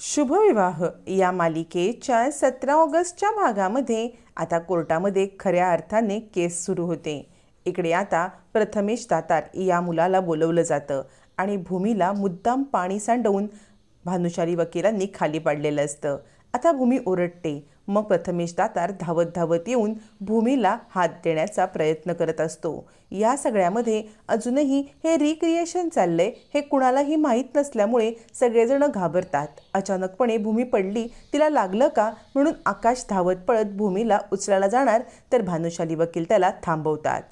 शुभविवाह या मालिकेच्या 17 ऑगस्टच्या भागामध्ये आता कोर्टामध्ये खऱ्या अर्थाने केस सुरू होते। इकडे आता प्रथमेश दातार या मुलाला बोलवलं जातं आणि भूमीला मुद्दाम पाणी सांडवून भानुशाली वकिलांनी खाली पाडलेलं असतं। आता भूमी ओरडते, मग प्रथमेश दातार धावत धावत येऊन भूमीला हात देण्याचा प्रयत्न करत असतो। या सगळ्यामध्ये अजूनही हे रिक्रिएशन चाललंय हे कुणालाही माहीत नसल्यामुळे सगळेजण घाबरतात। अचानकपणे भूमी पडली, तिला लागलं का म्हणून आकाश धावत पळत भूमीला उचलायला जाणार तर भानुशाली वकील त्याला थांबवतात।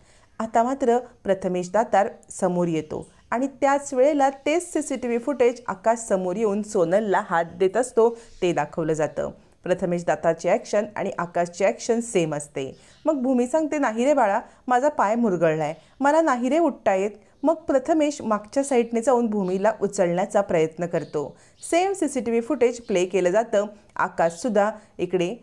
आता मात्र प्रथमेश दातार समोर येतो आणि त्याच वेळेला तेच CCTV फुटेज आकाश समोर येऊन सोनलला हात देत असतो ते दाखवलं जातं। प्रथमेश दातारची ॲक्शन आणि आकाशची ॲक्शन सेम असते। मग भूमी सांगते, नाही रे बाळा, माझा पाय मुरगळलाय, मला नाही रे उठता येत। मग प्रथमेश मागच्या साईडने जाऊन भूमीला उचलण्याचा प्रयत्न करतो। सेम CCTV फुटेज प्ले केलं जातं। आकाशसुद्धा इकडे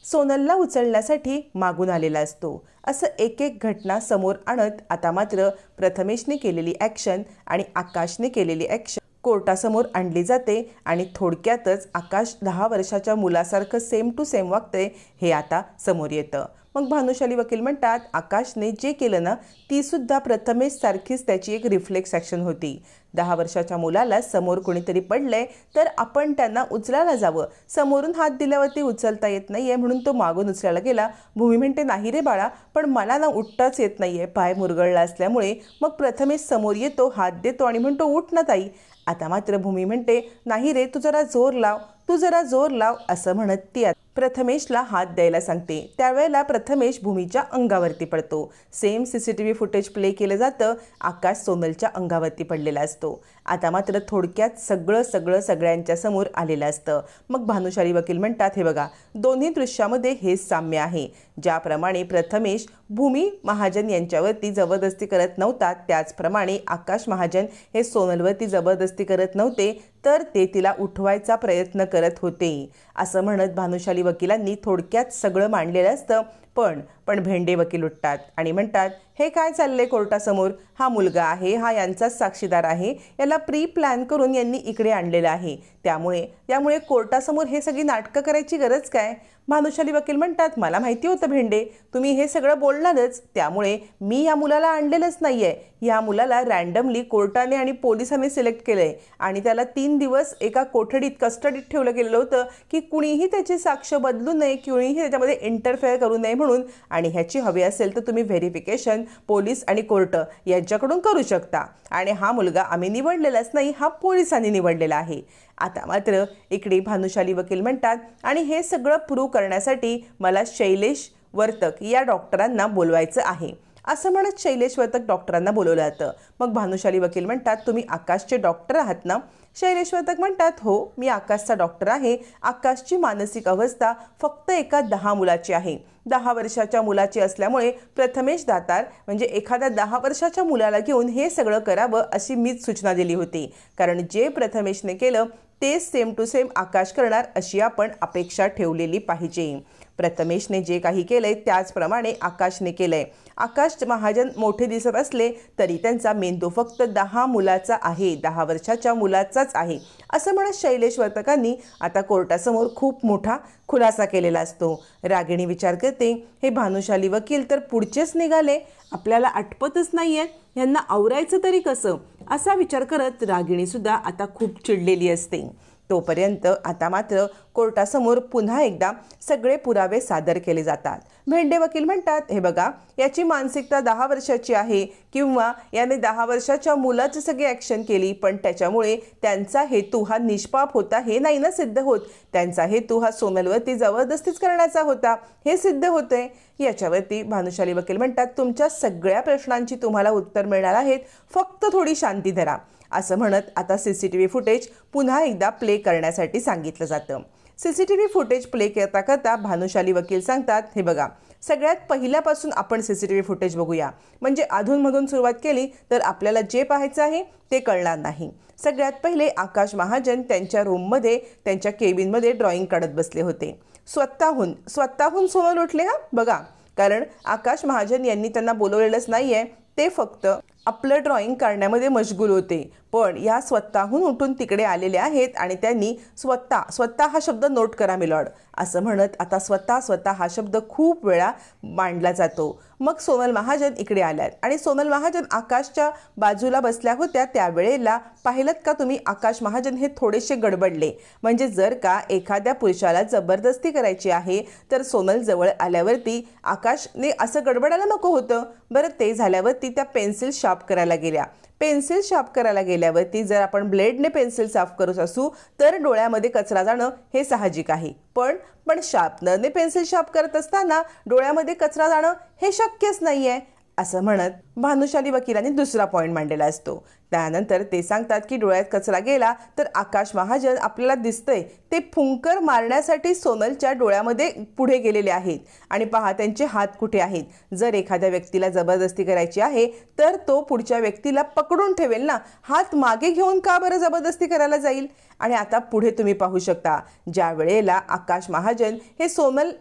सोनलला उचलण्यासाठी मागून आलेला असतो। असं एक एक घटना समोर आणत आता मात्र प्रथमेशने केलेली ॲक्शन आणि आकाशने केलेली ॲक्शन कोर्टासमोर आणली जाते आणि थोडक्यातच आकाश 10 वर्षाच्या मुलासारखं सेम टू सेम वागतंय हे आता समोर येतं। मग भानुशाली वकील म्हणतात, आकाशने जे केलं ना ती सुद्धा प्रथमेश सारखीच त्याची एक रिफ्लेक्स ॲक्शन होती। 10 वर्षाच्या मुलाला समोर कोणीतरी पडलंय तर आपण त्यांना उचलायला जावं, समोरून हात दिल्यावरती उचलता येत नाहीये म्हणून तो मागून उचलायला गेला। भूमी म्हणते, नाही रे बाळा, पण मला ना उठताच येत नाहीये, पाय मुरगळला असल्यामुळे। मग प्रथमेश समोर येतो, हात देतो आणि म्हणतो, उठ ना ताई। आता मात्र भूमी म्हणते, नाही रे, तू जरा जोर लाव, तू जरा जोर लाव, असं म्हणत ती प्रथमेशला हात द्यायला सांगते। त्यावेळेला प्रथमेश भूमीच्या अंगावरती पडतो। सेम CCTV फुटेज प्ले केलं जातं। आकाश सोनलच्या अंगावरती पडलेला असतो। आता मात्र थोडक्यात सगळ्यांच्या समोर आलेलं असतं। मग भानुशाली वकील म्हणतात, हे बघा, दोन्ही दृश्यामध्ये हेच साम्य आहे। ज्याप्रमाणे प्रथमेश भूमी महाजन यांच्यावरती जबरदस्ती करत नव्हता, त्याचप्रमाणे आकाश महाजन हे सोनलवरती जबरदस्ती करत नव्हते, तर ते तिला उठवायचा प्रयत्न करत होते, असं म्हणत भानुशाली वकिलांनी थोडक्यात सगळं मांडलेलं असतं। पण भेंडे वकील उठतात आणि म्हणतात, हे काय चाललंय कोर्टासमोर? हा मुलगा आहे, हा यांचाच साक्षीदार आहे, याला प्री प्लॅन करून यांनी इकडे आणलेलं आहे, त्यामुळे कोर्टासमोर हे सगळी नाटकं करायची गरज काय? भानुशाली वकील म्हणतात, मला माहिती होतं भेंडे, तुम्ही हे सगळं बोलणारच, त्यामुळे मी या मुलाला आणलेलंच नाहीये। या मुलाला रँडमली कोर्टाने आणि पोलिसांनी सिलेक्ट केलंय आणि त्याला 3 दिवस एका कोठडीत कस्टडीत ठेवलं गेलेलं होतं की कुणीही त्याची साक्ष बदलू नये, कुणीही त्याच्यामध्ये इंटरफेअर करू नये म्हणून। आणि ह्याची हवी असेल तर तुम्ही व्हेरिफिकेशन पोलीस आणि कोर्ट यांच्याकडून करू शकता। आणि हा मुलगा आम्ही निवडलेलाच नाही, हा पोलिसांनी निवडलेला आहे। आता मात्र इकडे भानुशाली वकील म्हणतात, आणि हे सगळं प्रूव्ह करण्यासाठी मला शैलेश वर्तक या डॉक्टरांना बोलवायचं आहे, असं म्हणत शैलेश वर्तक डॉक्टरांना बोलवलं जातं। मग भानुशाली वकील म्हणतात, तुम्ही आकाशचे डॉक्टर आहात ना? शैलेश वर्तक म्हणतात, हो, मी आकाशचा डॉक्टर आहे। आकाशची मानसिक अवस्था फक्त एका 10 मुलाची आहे, 10 वर्षाच्या मुलाची असल्यामुळे प्रथमेश दातार म्हणजे एखाद्या 10 वर्षाच्या मुलाला घेऊन हे सगळं करावं अशी मीच सूचना दिली होती, कारण जे प्रथमेशने केलं तेच सेम टू सेम आकाश करणार अशी आपण अपेक्षा ठेवलेली पाहिजे। प्रथमेशने जे काही केलंय त्याचप्रमाणे आकाशने केलंय। आकाश महाजन मोठे दिसत असले तरी त्यांचा मेंदू फक्त 10 मुलाचा आहे, 10 वर्षाच्या मुलाचाच आहे, असं म्हणत शैलेश वर्तकांनी आता कोर्टासमोर खूप मोठा खुलासा केलेला असतो। रागिणी विचार करते, हे भानुशाली वकील तर पुढचेच निघाले, आपल्याला आठवतच नाहीये, यांना आवरायचं तरी कसं, असा विचार करत रागिणी सुद्धा आता खूप चिडलेली असते। तोपर्यंत आता मात्र कोर्टासमोर पुन्हा एकदा सगळे पुरावे सादर केले जातात। भेंडे वकील म्हणतात, हे बघा, याची मानसिकता 10 वर्षाची आहे किंवा याने 10 वर्षाच्या मुलाची सगळी ॲक्शन केली, पण त्याच्यामुळे त्यांचा हेतू हा निष्पाप होता हे नाही ना सिद्ध होत, त्यांचा हेतू हा सोनलवरती जबरदस्तीच करण्याचा होता हे सिद्ध होतंय। याच्यावरती भानुशाली वकील म्हणतात, तुमच्या सगळ्या प्रश्नांची तुम्हाला उत्तर मिळणार आहेत, फक्त थोडी शांती धरा, असं म्हणत आता CCTV फुटेज पुन्हा एकदा प्ले करण्यासाठी सांगितलं जातं। CCTV फुटेज प्ले करता करता भानुशाली वकील सांगतात, हे बघा, सगळ्यात पहिल्यापासून आपण CCTV फुटेज बघूया, म्हणजे अधूनमधून सुरुवात केली तर आपल्याला जे पाहायचं आहे ते कळणार नाही। सगळ्यात पहिले आकाश महाजन त्यांच्या रूममध्ये त्यांच्या केबिनमध्ये ड्रॉइंग काढत बसले होते। स्वतःहून सोनल उठले, हा बघा, कारण आकाश महाजन यांनी त्यांना बोलवलेलंच नाहीये, ते फक्त आपलं ड्रॉइंग काढण्यामध्ये मशगूल होते। पण या स्वतःहून उठून तिकडे आलेल्या आहेत आणि त्यांनी स्वतः हा शब्द नोट करा मिलॉर्ड असं म्हणत आता स्वतः हा शब्द खूप वेळा मांडला जातो. मग सोनल महाजन इकडे आल्यात आणि सोनल महाजन आकाशच्या बाजूला बसल्या होत्या. त्यावेळेला पाहिलं का तुम्ही, आकाश महाजन हे थोडेसे गडबडले. म्हणजे जर का एखाद्या पुरुषाला जबरदस्ती करायची आहे तर सोनल जवळ आल्यावरती आकाशने असं गडबडायला नको होतं. बरं, ते झाल्यावरती त्या पेन्सिल शार्प करायला गेल्या. पेन्सिल शार्प करायला गेल्यावरती जर आपण ब्लेडने पेन्सिल साफ करत असू तर डोळ्यामध्ये कचरा जाणं हे साहजिक आहे. पण शार्पनरने पेन्सिल शार्प करत असताना डोळ्यामध्ये कचरा जाणं हे शक्यच नाही आहे असं म्हणत भानुशाली वकिलांनी दुसरा पॉईंट मांडलेला असतो. त्यानंतर ते सांगतात की डोळ्यात कचरा गेला तर आकाश महाजन आपल्याला दिसतंय ते फुंकर मारण्यासाठी सोनलच्या डोळ्यामध्ये पुढे गेलेले आहेत आणि पहा त्यांचे हात कुठे आहेत. जर एखाद्या व्यक्तीला जबरदस्ती करायची आहे तर तो पुढच्या व्यक्तीला पकडून ठेवेल ना, हात मागे घेऊन का बरं जबरदस्ती करायला जाईल. आणि आता पुढे तुम्ही पाहू शकता ज्या वेळेला आकाश महाजन हे सोनल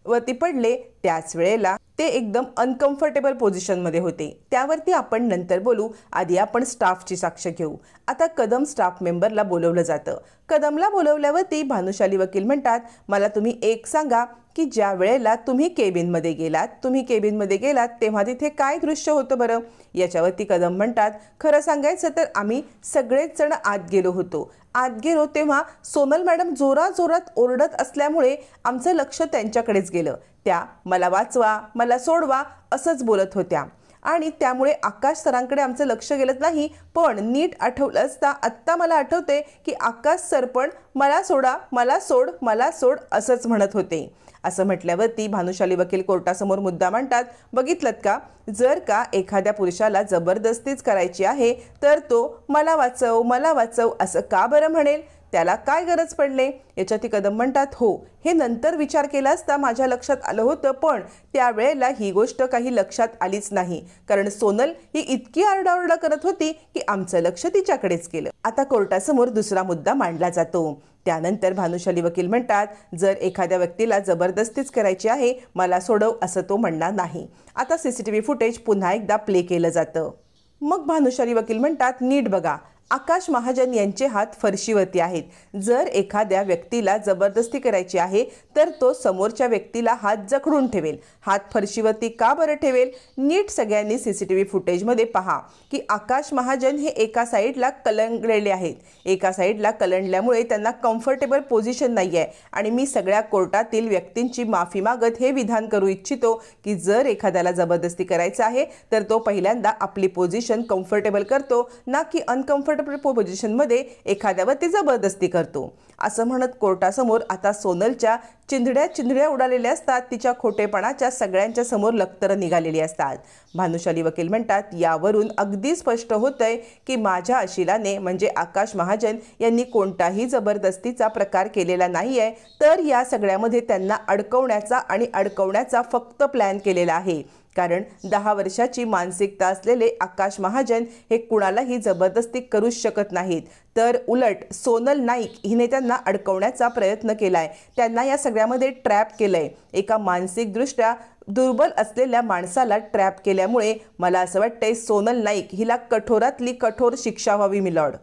वरती पडले त्याच वेळेला ते एकदम अनकम्फर्टेबल पोझिशनमध्ये होते. त्यावरती आपण नंतर बोलू. आधी आपण स्टाफची साक्ष घेऊ. आता कदम स्टाफ मेंबरला बोलवलं जातं. कदमला बोलवल्यावरती भानुशाली वकील म्हणतात, मला तुम्ही एक सांगा की ज्या वेळेला तुम्ही केबिनमध्ये गेलात तेव्हा तिथे काय दृश्य होतं बरं. याच्यावरती कदम म्हणतात, खरं सांगायचं तर आम्ही सगळेच जण आत गेलो तेव्हा सोनल मॅडम जोरात ओरडत असल्यामुळे आमचं लक्ष त्यांच्याकडेच गेलं. त्या मला वाचवा, मला सोडवा असंच बोलत होत्या आणि त्यामुळे आकाश सरांकडे आमचं लक्ष गेलं नाही. पण नीट आठवलं असता आत्ता मला आठवते की आकाश सर पण मला सोडा, मला सोड असंच म्हणत होते. असं म्हटल्यावरती भानुशाली वकील कोर्टासमोर मुद्दा मांडतात, बघितलं का, जर का एखाद्या पुरुषाला जबरदस्तीच करायची आहे तर तो मला वाचव असं का बरं म्हणेल, त्याला काय गरज पडले. याच्यात कदम म्हणतात, हो हे नंतर विचार केला असता माझ्या लक्षात आलं होतं, पण त्यावेळेला ही गोष्ट काही लक्षात आलीच नाही कारण सोनल ही इतकी आरडाओरडा करत होती की आमचं लक्ष तिच्याकडेच गेलं. आता कोर्टासमोर दुसरा मुद्दा मांडला जातो. त्यानंतर भानुशाली वकील म्हणतात, जर एखाद्या व्यक्तीला जबरदस्तीच करायची आहे मला सोडव असं तो म्हणणार नाही. आता CCTV फुटेज पुन्हा एकदा प्ले केलं जातं. मग भानुशाली वकील म्हणतात, नीट बघा, आकाश महाजन यांचे हात फरशीवरती आहेत. जर एखाद्या व्यक्तीला जबरदस्ती करायची आहे तर तो समोरच्या व्यक्तीला हात जखडून ठेवेल. हात फरशीवरती का बरं ठेवेल. नीट सगळ्यांनी CCTV फुटेजमध्ये पहा की आकाश महाजन हे एका साईडला कलंडलेले आहेत. एका साईडला कलंडल्यामुळे त्यांना कम्फर्टेबल पोझिशन नाही आहे आणि मी सगळ्या कोर्टातील व्यक्तींची माफी मागत हे विधान करू इच्छितो की जर एखाद्याला जबरदस्ती करायचं आहे तर तो पहिल्यांदा आपली पोझिशन कम्फर्टेबल करतो, ना की अनकम्फर्टेबल पोझिशनमध्ये एखाद्यावरती जबरदस्ती करतो. असं म्हणत कोर्टासमोर आता सोनलच्या चिंधड्या उडालेल्या असतात. तिच्या खोटेपणाच्या सगळ्यांच्या समोर लक्तरं निघालेली असतात. भानुशाली वकील म्हणतात, यावरून अगदी स्पष्ट होतंय की माझ्या अशिलाने म्हणजे आकाश महाजन यांनी कोणताही जबरदस्तीचा प्रकार केलेला नाही आहे, तर या सगळ्यामध्ये त्यांना अडकवण्याचा फक्त प्लॅन केलेला आहे. कारण 10 वर्षाची मानसिकता असलेले आकाश महाजन हे कुणालाही जबरदस्ती करूच शकत नाहीत. तर उलट सोनल नाईक हिने त्यांना अडकवण्याचा प्रयत्न केलाय. त्यांना या सगळ्यामध्ये ट्रॅप केलंय. एका मानसिकदृष्ट्या दुर्बल असलेल्या माणसाला ट्रॅप केल्यामुळे मला असं वाटतंय सोनल नाईक हिला कठोरातली कठोर शिक्षा व्हावी मिलॉर्ड.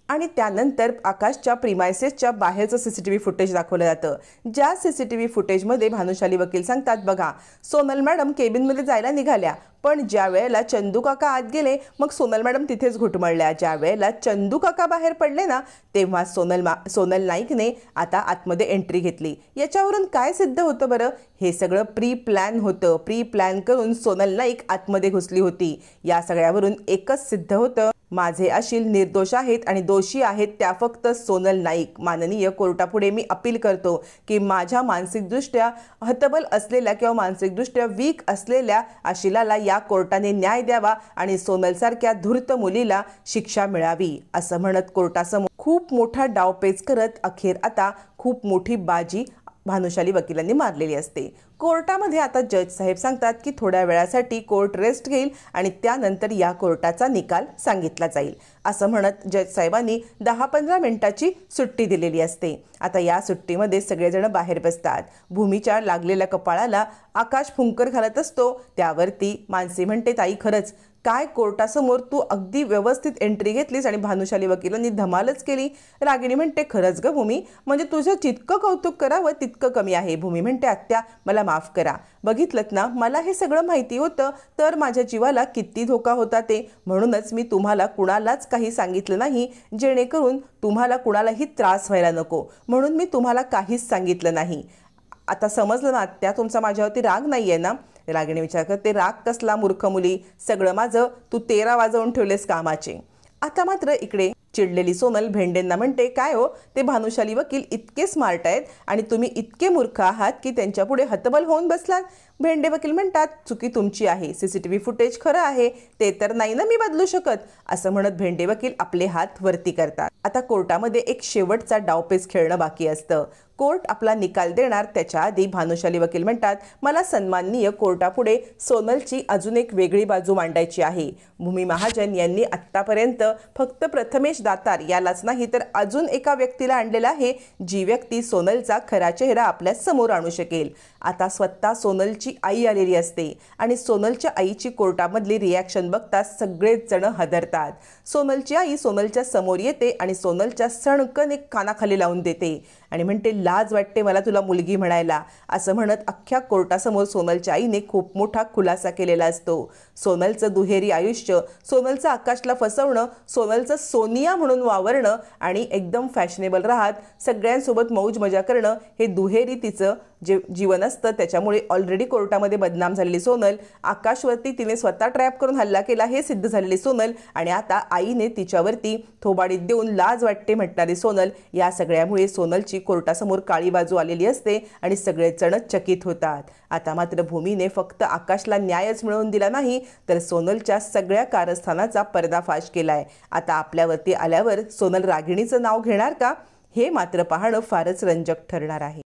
आणि त्यानंतर आकाशच्या प्रिमायसेसच्या बाहेरचं CCTV फुटेज दाखवलं जातं. ज्या CCTV फुटेजमध्ये भानुशाली वकील सांगतात, बघा सोनल मॅडम केबिनमध्ये जायला निघाल्या पण ज्या वेळेला चंदू काका आत गेले मग सोनल मॅडम तिथेच घुटमळल्या. ज्या वेळेला चंदू काका बाहेर पडले ना तेव्हा सोनल नाईकने आता आतमध्ये एंट्री घेतली. याच्यावरून काय सिद्ध होतं बरं, हे सगळं प्री प्लॅन होतं. प्री प्लॅन करून सोनल नाईक आतमध्ये घुसली होती. या सगळ्यावरून एकच सिद्ध होतं, माझे अशील निर्दोष आहेत आणि दोषी आहेत त्या फक्त सोनल नाईक. माननीय कोर्टापुढे मी अपील करतो की माझ्या मानसिकदृष्ट्या हतबल असलेल्या किंवा मानसिकदृष्ट्या वीक असलेल्या आशिलाला या कोर्टाने न्याय द्यावा आणि सोनलसारख्या धूर्त मुलीला शिक्षा मिळावी असं म्हणत कोर्टासमोर खूप मोठा डावपेच करत अखेर आता खूप मोठी बाजी भानुशाली वकिलांनी मारलेली असते. कोर्टामध्ये आता जज साहेब सांगतात की थोड्या वेळासाठी कोर्ट रेस्ट घेईल आणि त्यानंतर या कोर्टाचा निकाल सांगितला जाईल. असं म्हणत जज साहेबांनी 10-15 मिनिटाची सुट्टी दिलेली असते. आता या सुट्टीमध्ये सगळेजण बाहेर बसतात. भूमीच्या लागलेल्या कपाळाला आकाश फुंकर घालत असतो. त्यावरती मानसी म्हणते, ताई खरंच काय कोर्टासमोर तू अगदी व्यवस्थित एंट्री घेतलीस आणि भानुशाली वकिलांनी धमालच केली. रागिणी म्हणते खरंच ग भूमी, म्हणजे तुझं जितकं कौतुक करावं तितकं कमी आहे. भूमी म्हणते आत्या मला माफ करा, बघितलंत ना मला हे सगळं माहिती होतं तर माझ्या जीवाला किती धोका होता ते, म्हणूनच मी तुम्हाला कुणालाच काही सांगितलं नाही, जेणेकरून तुम्हाला कुणालाही त्रास व्हायला नको, म्हणून मी तुम्हाला काहीच सांगितलं नाही. आता समजलं ना आत्या, तुमचा माझ्यावरती राग नाही आहे ना. रागिणी विचार करते राग कसला मूर्ख मुली, सगळं माझं तू 13 वाजवून ठेवलेस कामाचे. आता मात्र इकडे चिडलेली सोनल भेंडेंना म्हणते काय हो, ते भानुशाली वकील इतके स्मार्ट आहेत आणि तुम्ही इतके मूर्ख आहात की त्यांच्यापुढे हतबल होऊन बसलात. भेंडे वकील म्हणतात चुकी तुमची आहे, CCTV फुटेज खरं आहे ते तर नाही ना मी बदलू शकत, असं म्हणत भेंडे वकील आपले हात वरती करतात. आता कोर्टामध्ये एक शेवटचा डावपेच खेळणं बाकी असतं. कोर्ट आपला निकाल देणार त्याच्या आधी भानुशाली वकील म्हणतात मला सन्माननीय कोर्टापुढे सोनलची अजून एक वेगळी बाजू मांडायची आहे. भूमी महाजन यांनी आत्तापर्यंत फक्त प्रथमेश दातार यालाच नाही तर अजून एका व्यक्तीला आणलेला आहे, जी व्यक्ती सोनलचा खरा चेहरा आपल्या समोर आणू शकेल. आता स्वतः सोनलची आई आलेली असते आणि सोनलच्या आईची कोर्टामधली रिॲक्शन बघता सगळेच जण हादरतात. सोनलची आई सोनलच्या समोर येते आणि सोनलच्या सणकन एक कानाखाली लावून देते आणि म्हणते लाज वाटते मला तुला मुलगी म्हणायला, असं म्हणत अख्ख्या कोर्टासमोर सोनलच्या आईने खूप मोठा खुलासा केलेला असतो. सोनलचं दुहेरी आयुष्य, सोनलचं आकाशला फसवणं, सोनलचं सोनिया म्हणून वावरणं आणि एकदम फॅशनेबल राहत सगळ्यांसोबत मौज मजा करणं, हे दुहेरी तिचं जे जीवन असतं. त्याच्यामुळे ऑलरेडी कोर्टामध्ये बदनाम झालेली सोनल, आकाशवरती तिने स्वतः ट्रॅप करून हल्ला केला हे सिद्ध झालेली सोनल आणि आता आईने तिच्यावरती थोबाडीत देऊन लाज वाटते म्हटणारी सोनल, या सगळ्यामुळे सोनलची कोर्टासमोर काळी बाजू आलेली असते आणि सगळेच जण चकित होतात. आता मात्र भूमीने फक्त आकाशला न्यायच मिळवून दिला नाही तर सोनलच्या सगळ्या कारस्थानाचा पर्दाफाश केलाय. आता आपल्यावरती आल्यावर सोनल रागिणीचं नाव घेणार का, हे मात्र पाहणं फारच रंजक ठरणार आहे.